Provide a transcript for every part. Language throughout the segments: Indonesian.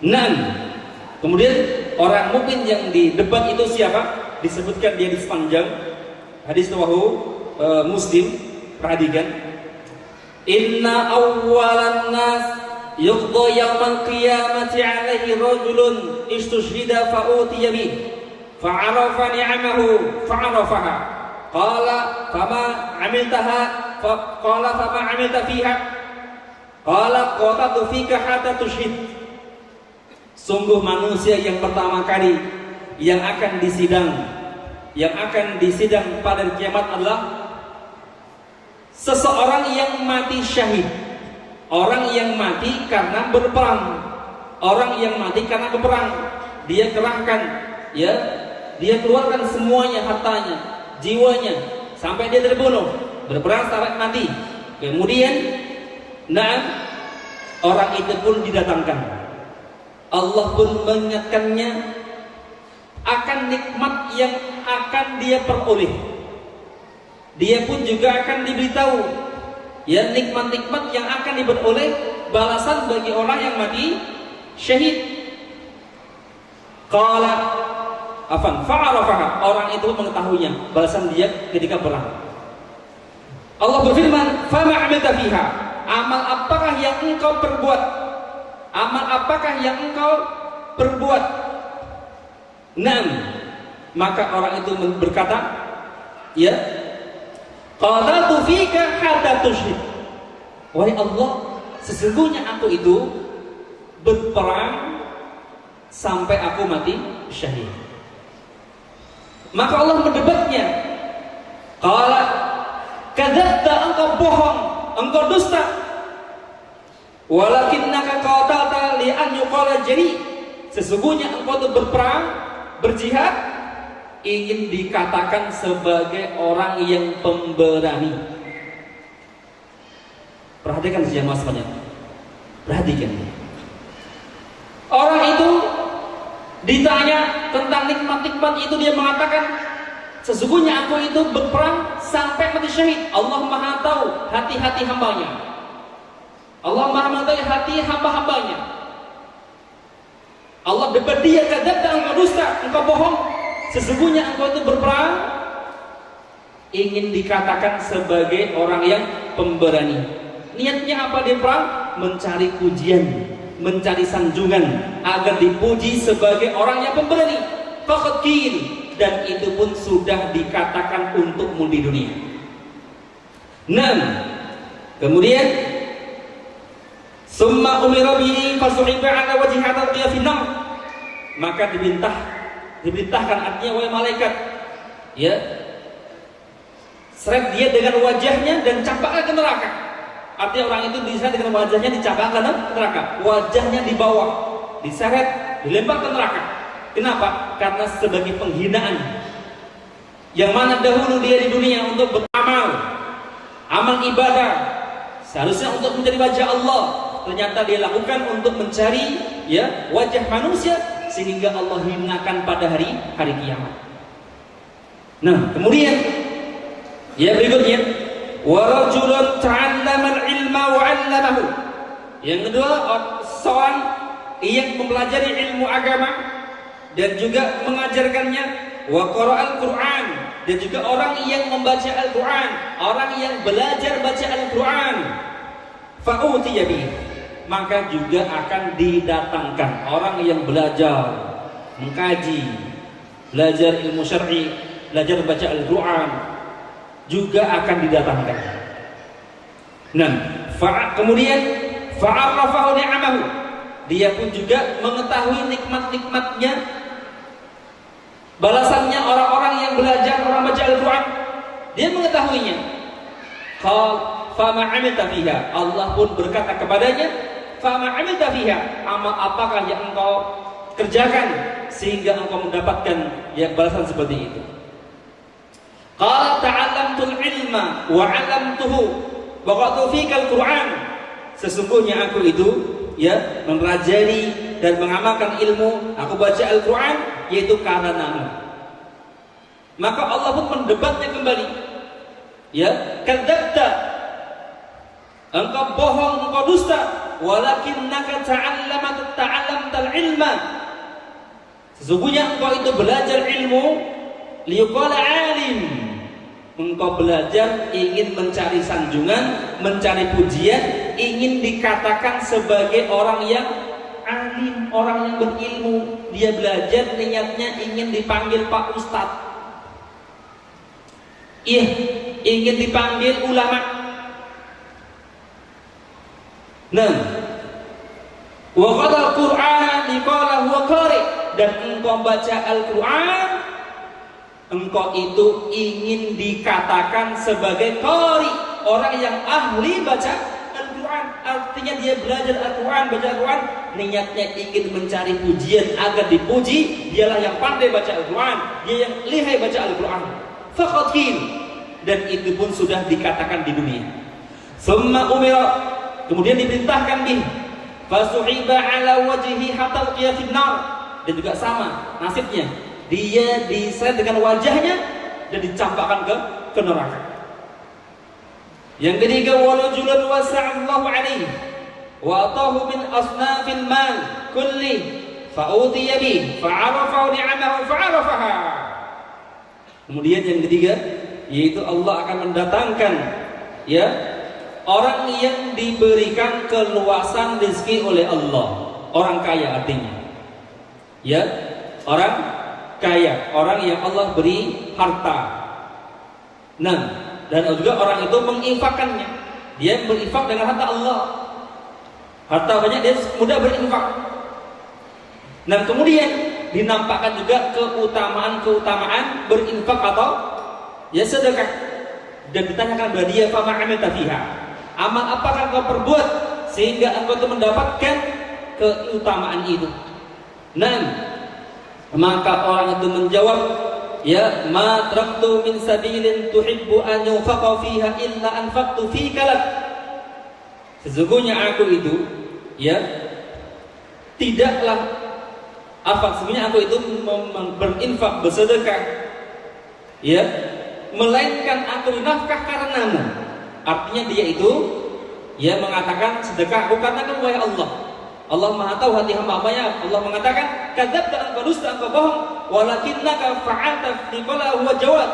Nan. Kemudian orang mukmin yang di debat itu siapa? Disebutkan dia di sepanjang hadis rawahu Muslim. Perhatikan. Inna awwalan nas yuqda yawmal qiyamati alaihi rajulun istushhida fa'utiya bih fa'arafa ni'amahu fa'arafaha qala fama 'amiltaha qala fama 'amilta fiha qala qatatu fika hatta tushhid. Sungguh manusia yang pertama kali yang akan disidang pada kiamat adalah seseorang yang mati syahid. Orang yang mati karena berperang, orang yang mati karena berperang, dia kerahkan, ya, dia keluarkan semuanya, hartanya, jiwanya, sampai dia terbunuh, berperang sampai mati. Kemudian, orang itu pun didatangkan. Allah pun mengingatkannya akan nikmat yang akan dia peroleh. Dia pun juga akan diberitahu, ya, nikmat-nikmat yang akan diperoleh balasan bagi orang yang mati syahid. Qala fa'arafaha, orang itu mengetahuinya balasan dia ketika perang. Allah berfirman, "Fama 'amilta fiha?" Amal apakah yang engkau perbuat? Amal apakah yang engkau perbuat? Maka orang itu berkata, ya, qatatu fika hatta tusyhid. Wahai Allah, sesungguhnya aku itu berperang sampai aku mati syahid. Maka Allah mendebatnya. Qala kadzabta, engkau bohong, engkau dusta. Walakinnaka qatalta li an yuqala jari. Sesungguhnya engkau itu berperang, berjihad, ingin dikatakan sebagai orang yang pemberani. Perhatikan jemaah sekalian. Perhatikan. Orang itu ditanya tentang nikmat-nikmat itu, dia mengatakan, sesungguhnya aku itu berperang sampai mati syahid. Allah Maha tahu hati-hati hambanya. Allah Maha mengetahui hati hamba-hambanya. Allah debat dia, kadzabta, engkau dusta, engkau bohong. Sesungguhnya engkau itu berperang, ingin dikatakan sebagai orang yang pemberani. Niatnya apa dia perang? Mencari pujian, mencari sanjungan, agar dipuji sebagai orang yang pemberani. Faqad qil, dan itu pun sudah dikatakan untukmu di dunia. Kemudian summa umira bihi fasuhiba ala wajhi hatta qiya fi nar. Maka diberintahkan, artinya wahai malaikat, ya, seret dia dengan wajahnya dan campakkan ke neraka. Artinya orang itu diseret dengan wajahnya, dicampakkan ke neraka. Wajahnya dibawa, diseret, dilempar ke neraka. Kenapa? Karena sebagai penghinaan. Yang mana dahulu dia di dunia untuk beramal, amal ibadah, seharusnya untuk mencari wajah Allah, ternyata dia lakukan untuk mencari, ya, wajah manusia, sehingga Allah hinakan pada hari kiamat. Kemudian, ya, berikutnya, wa rajulun ta'allama al-ilma wa 'allamahu. Yang kedua, seorang yang mempelajari ilmu agama dan juga mengajarkannya, wa qara'al Qur'an, dan juga orang yang membaca Al-Qur'an, orang yang belajar baca Al-Qur'an, fa'utiya bihi, maka juga akan didatangkan orang yang belajar, mengkaji, belajar ilmu syar'i, belajar baca Al-Qur'an, juga akan didatangkan. Kemudian fa'arafahu ni'amahu, dia pun juga mengetahui nikmat-nikmatnya, balasannya orang-orang yang belajar, orang baca Al-Qur'an, dia mengetahuinya. Fama 'amilta fiha, Allah pun berkata kepadanya, fama 'amilta fiha, amal apakah yang engkau kerjakan sehingga engkau mendapatkan, ya, balasan seperti itu. Qala ta'allamtul ilma wa 'allamtuhu wa qara'tu fikal Qur'an. Sesungguhnya aku itu, ya, mempelajari dan mengamalkan ilmu, aku baca Al-Qur'an, yaitu karena nama. Maka Allah pun mendebatnya kembali. Ya, kadzabta, engkau bohong, engkau dusta, walakinnaka ta'allamtal Sesungguhnya engkau itu belajar ilmu liyuqala alim. Engkau belajar ingin mencari sanjungan, mencari pujian, ingin dikatakan sebagai orang yang alim, orang yang berilmu. Dia belajar niatnya ingin dipanggil Pak Ustadz. Iya, ingin dipanggil ulama. Nah, wa qala al-Qur'ana liqala huwa qari, dan engkau baca Al-Qur'an, engkau itu ingin dikatakan sebagai qari, orang yang ahli baca Al-Quran. Artinya dia belajar Al-Quran, baca Al-Quran, niatnya ingin mencari pujian agar dipuji. Dialah yang pandai baca Al-Quran, dia yang lihai baca Al-Quran. Faqatil, dan itu pun sudah dikatakan di dunia. Summa umira, kemudian diperintahkan bih, fasuhiba ala wajhi hatta ulqiya fin nar, dan juga sama nasibnya. Dia diseret dengan wajahnya dan dicampakkan ke neraka. Yang ketiga, walajulan wasa'allahu alaihi wa atahu min asnafil mal kulli fa'utiya bih fa'arafa ni'amahu fa'arafaha. Kemudian yang ketiga, yaitu Allah akan mendatangkan ya orang yang diberikan keluasan rezeki oleh Allah, orang kaya artinya. Ya, orang kaya, orang yang Allah beri harta. Nah, dan juga orang itu menginfakkannya. Dia berinfak dengan harta Allah. Harta banyak, dia mudah berinfak. Dan kemudian dinampakkan juga keutamaan berinfak atau ya sedekah. Dan ditanyakan kepada dia, fama amilta fiha, amal apakah kau perbuat sehingga engkau itu mendapatkan keutamaan itu? Nah, maka orang itu menjawab, ya, ma taraktu min sabilin tuhibbu an yunfaqa fiha illa anfaqtu fika lak. Sesungguhnya aku itu ya tidaklah sesungguhnya aku itu berinfak, bersedekah ya, melainkan aku dinafkah karenamu. Artinya dia itu ya mengatakan sedekah aku karena kamu wahai Allah. Allah Maha tahu hati hamba-hambanya. Allah mengatakan, kadzabta engkau dusta, engkau bohong, walakinnaka fa'alta liqala huwa jawad.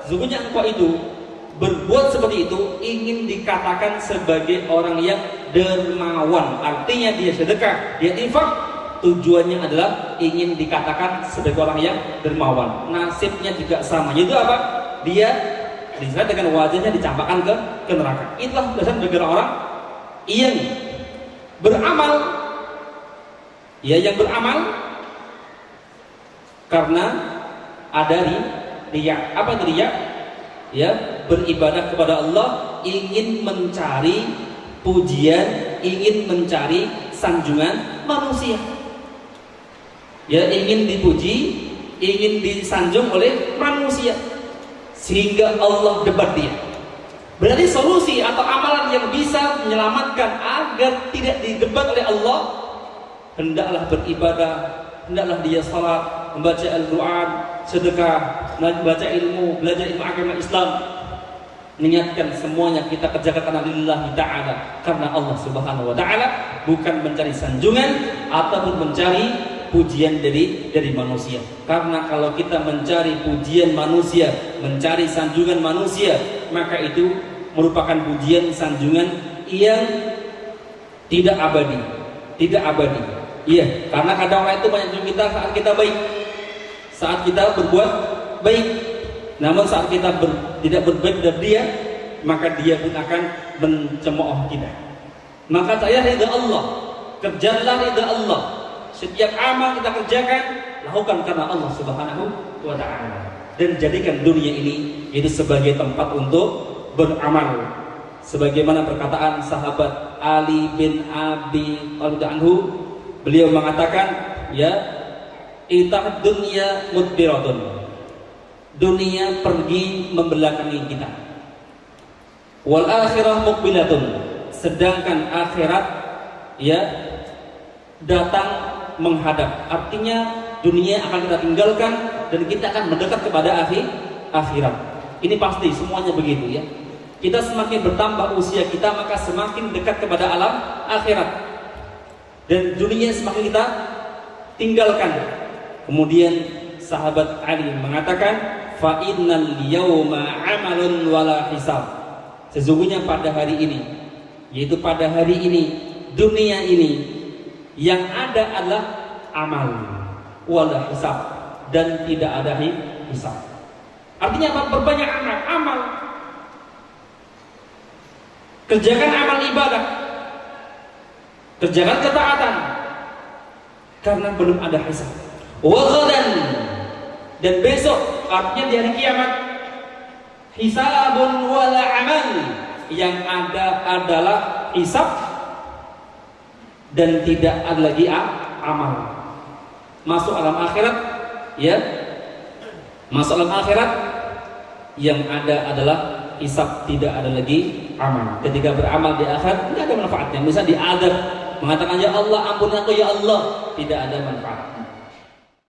Sesungguhnya engkau itu berbuat seperti itu ingin dikatakan sebagai orang yang dermawan. Artinya dia sedekah, dia infak, tujuannya adalah ingin dikatakan sebagai orang yang dermawan. Nasibnya juga sama. Itu apa? Dia diseret dengan wajahnya dicampakkan ke neraka. Itulah dasar negara orang yang beramal. Ya, yang beramal karena ada riya. Apa itu riya? Ya, beribadah kepada Allah ingin mencari pujian, ingin mencari sanjungan manusia. Ya, ingin dipuji, ingin disanjung oleh manusia sehingga Allah debat dia. Berarti solusi atau amalan yang bisa menyelamatkan agar tidak didebat oleh Allah, hendaklah beribadah, hendaklah dia salat, membaca Al-Quran, sedekah, membaca ilmu, belajar ilmu agama Islam. Niatkan semuanya kita kerjakan karena lillahi ta'ala, karena Allah subhanahu wa ta'ala, bukan mencari sanjungan ataupun mencari pujian dari manusia. Karena kalau kita mencari pujian manusia, mencari sanjungan manusia, maka itu merupakan pujian sanjungan yang tidak abadi. Tidak abadi. Iya, karena kadang orang itu menyanjung kita saat kita baik, saat kita berbuat baik. Namun saat kita tidak berbaik dari dia, maka dia pun akan mencemooh kita. Maka saya ridha Allah, kerjalah ridha Allah. Setiap amal kita kerjakan, lakukan karena Allah subhanahu wa ta'ala. Dan jadikan dunia ini itu sebagai tempat untuk beramal. Sebagaimana perkataan sahabat Ali bin Abi Thalib anhu, beliau mengatakan, ya, itah dunya mudbiratun, dunia pergi membelakangi kita, wal akhirah muqbilatun, sedangkan akhirat ya datang menghadap. Artinya dunia akan kita tinggalkan dan kita akan mendekat kepada akhirat. Ini pasti semuanya begitu ya. Kita semakin bertambah usia kita, maka semakin dekat kepada alam akhirat. Dan dunia semakin kita tinggalkan, Kemudian sahabat Ali mengatakan, fa innal yawma amalun wala hisab. Sesungguhnya pada hari ini, yaitu pada hari ini, dunia ini, yang ada adalah amal wala hisab, dan tidak ada hisab. Artinya apa? Berbanyak amal. Kerjakan amal ibadah, kerjakan ketaatan, karena belum ada hisab. Wa ghadan, dan besok, artinya di hari kiamat, hisabun wala amal, yang ada adalah hisab dan tidak ada lagi amal. Masuk alam akhirat, ya, masuk alam akhirat, yang ada adalah hisab, tidak ada lagi amal. Ketika beramal di akhirat tidak ada manfaatnya. Misal diadab, mengatakan ya Allah ampuni aku ya Allah, tidak ada manfaat.